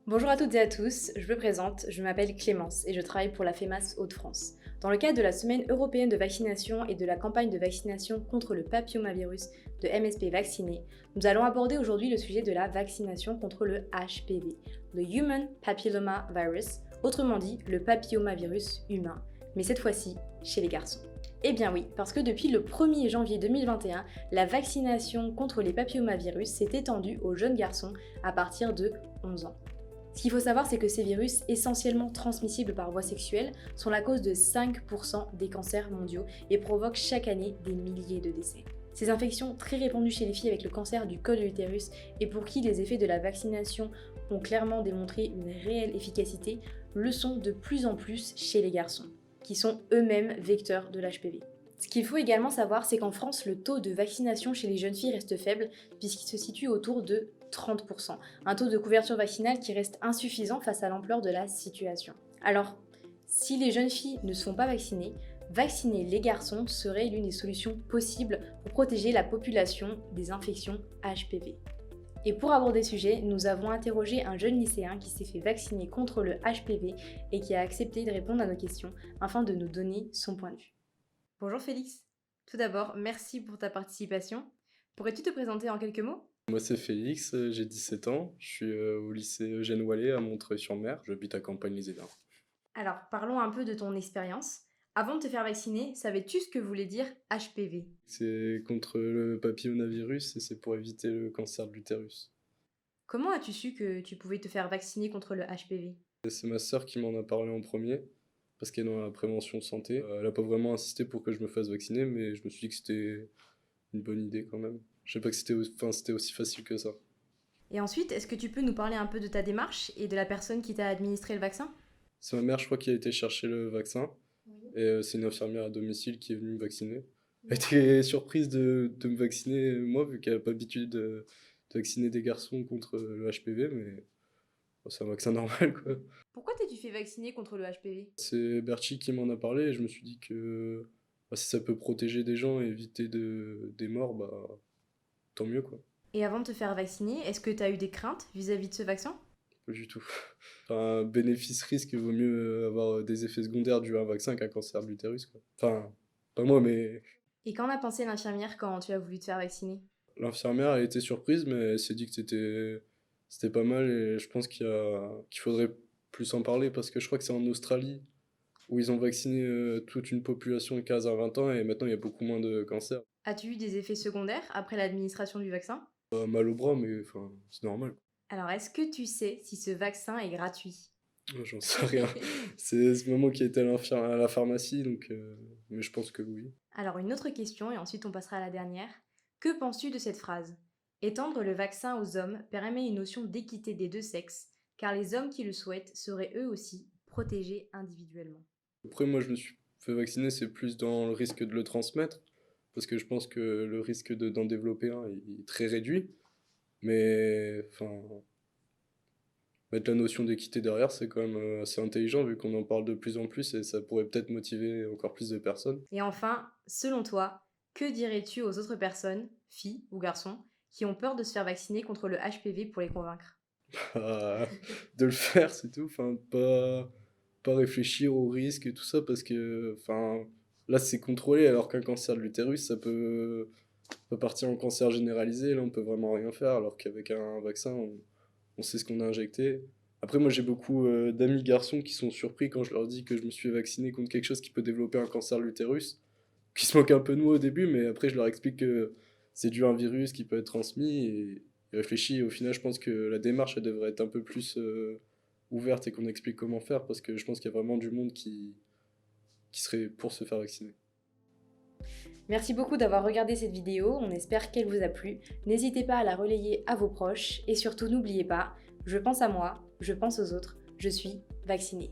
Bonjour à toutes et à tous, je me présente, je m'appelle Clémence et je travaille pour la FEMAS Hauts-de-France. Dans le cadre de la semaine européenne de vaccination et de la campagne de vaccination contre le papillomavirus de MSP Vacciné, nous allons aborder aujourd'hui le sujet de la vaccination contre le HPV, le Human Papilloma Virus, autrement dit le papillomavirus humain, mais cette fois-ci chez les garçons. Eh bien oui, parce que depuis le 1er janvier 2021, la vaccination contre les papillomavirus s'est étendue aux jeunes garçons à partir de 11 ans. Ce qu'il faut savoir, c'est que ces virus, essentiellement transmissibles par voie sexuelle, sont la cause de 5% des cancers mondiaux et provoquent chaque année des milliers de décès. Ces infections très répandues chez les filles avec le cancer du col de l'utérus et pour qui les effets de la vaccination ont clairement démontré une réelle efficacité, le sont de plus en plus chez les garçons, qui sont eux-mêmes vecteurs de l'HPV. Ce qu'il faut également savoir, c'est qu'en France, le taux de vaccination chez les jeunes filles reste faible puisqu'il se situe autour de 30%, un taux de couverture vaccinale qui reste insuffisant face à l'ampleur de la situation. Alors, si les jeunes filles ne se font pas vacciner les garçons serait l'une des solutions possibles pour protéger la population des infections HPV. Et pour aborder ce sujet, nous avons interrogé un jeune lycéen qui s'est fait vacciner contre le HPV et qui a accepté de répondre à nos questions afin de nous donner son point de vue. Bonjour Félix. Tout d'abord, merci pour ta participation. Pourrais-tu te présenter en quelques mots ? Moi c'est Félix, j'ai 17 ans, je suis au lycée Eugène Wallet à Montreuil-sur-Mer, j'habite à Campagne-les-Édins. Alors, parlons un peu de ton expérience. Avant de te faire vacciner, savais-tu ce que voulait dire HPV ? C'est contre le papillomavirus et c'est pour éviter le cancer de l'utérus. Comment as-tu su que tu pouvais te faire vacciner contre le HPV ? C'est ma sœur qui m'en a parlé en premier, parce qu'elle est dans la prévention santé. Elle a pas vraiment insisté pour que je me fasse vacciner, mais je me suis dit que c'était une bonne idée quand même. Je sais pas que c'était aussi facile que ça. Et ensuite, est-ce que tu peux nous parler un peu de ta démarche et de la personne qui t'a administré le vaccin ? C'est ma mère, je crois, qui a été chercher le vaccin, et c'est une infirmière à domicile qui est venue me vacciner. Elle était surprise de me vacciner, moi, vu qu'elle n'a pas l'habitude de vacciner des garçons contre le HPV, mais bon, c'est un vaccin normal, quoi. Pourquoi t'es-tu fait vacciner contre le HPV ? C'est Berchi qui m'en a parlé, et je me suis dit que bah, si ça peut protéger des gens et éviter des morts, bah tant mieux, quoi. Et avant de te faire vacciner, est-ce que t'as eu des craintes vis-à-vis de ce vaccin ? Pas du tout. Enfin, bénéfice-risque, il vaut mieux avoir des effets secondaires dus à un vaccin qu'un cancer de l'utérus, quoi. Enfin, pas moi, mais Et qu'en a pensé l'infirmière quand tu as voulu te faire vacciner ? l'infirmière a été surprise, mais elle s'est dit que c'était pas mal et je pense qu'il faudrait plus en parler parce que je crois que c'est en Australie où ils ont vacciné toute une population de 15 à 20 ans et maintenant il y a beaucoup moins de cancers. As-tu eu des effets secondaires après l'administration du vaccin ? Mal au bras, mais enfin, c'est normal. Alors, est-ce que tu sais si ce vaccin est gratuit ? J'en sais rien. C'est maman qui était à la pharmacie, donc, mais je pense que oui. Alors, une autre question, et ensuite on passera à la dernière. Que penses-tu de cette phrase ? Étendre le vaccin aux hommes permet une notion d'équité des deux sexes, car les hommes qui le souhaitent seraient eux aussi protégés individuellement. Après, moi, je me suis fait vacciner, c'est plus dans le risque de le transmettre, parce que je pense que le risque d'en développer un est très réduit. Mais enfin, mettre la notion d'équité derrière, c'est quand même assez intelligent vu qu'on en parle de plus en plus et ça pourrait peut-être motiver encore plus de personnes. Et enfin, selon toi, que dirais-tu aux autres personnes, filles ou garçons, qui ont peur de se faire vacciner contre le HPV pour les convaincre ? De le faire, c'est tout. Enfin, pas réfléchir aux risques et tout ça parce que enfin, là, c'est contrôlé alors qu'un cancer de l'utérus, peut partir en cancer généralisé. Là, on peut vraiment rien faire alors qu'avec un vaccin, on sait ce qu'on a injecté. Après, moi, j'ai beaucoup d'amis garçons qui sont surpris quand je leur dis que je me suis vacciné contre quelque chose qui peut développer un cancer de l'utérus, qui se moquent un peu de moi au début, mais après, je leur explique que c'est dû à un virus qui peut être transmis et ils réfléchissent. Et au final, je pense que la démarche, elle devrait être un peu plus ouverte et qu'on explique comment faire parce que je pense qu'il y a vraiment du monde qui serait pour se faire vacciner. Merci beaucoup d'avoir regardé cette vidéo, on espère qu'elle vous a plu. N'hésitez pas à la relayer à vos proches et surtout n'oubliez pas, je pense à moi, je pense aux autres, je suis vaccinée.